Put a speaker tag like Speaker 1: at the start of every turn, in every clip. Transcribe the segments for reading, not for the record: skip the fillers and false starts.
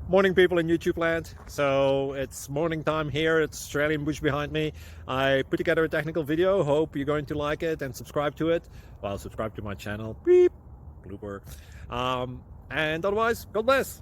Speaker 1: Morning, people in YouTube land. So it's morning time here. It's Australian bush behind me. I put together a technical video. Hope you're going to like it and subscribe to it. Well, subscribe to my channel. Beep, blooper. And otherwise, God bless.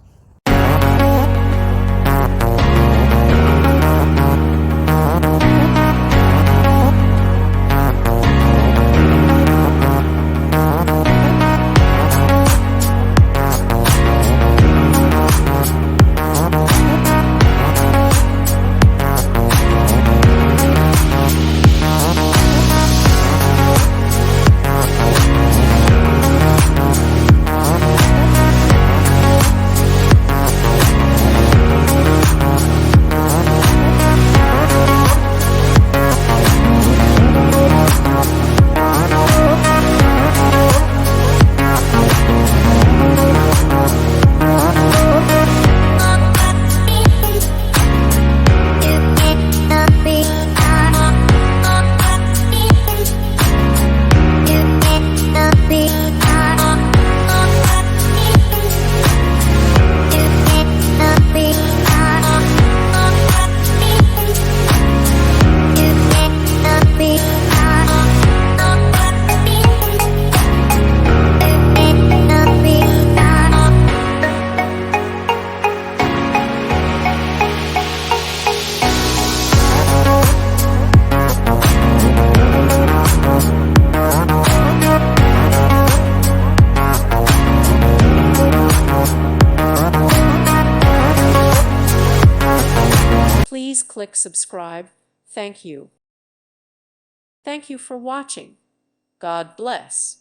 Speaker 2: Please click subscribe. Thank you. Thank you for watching. God bless.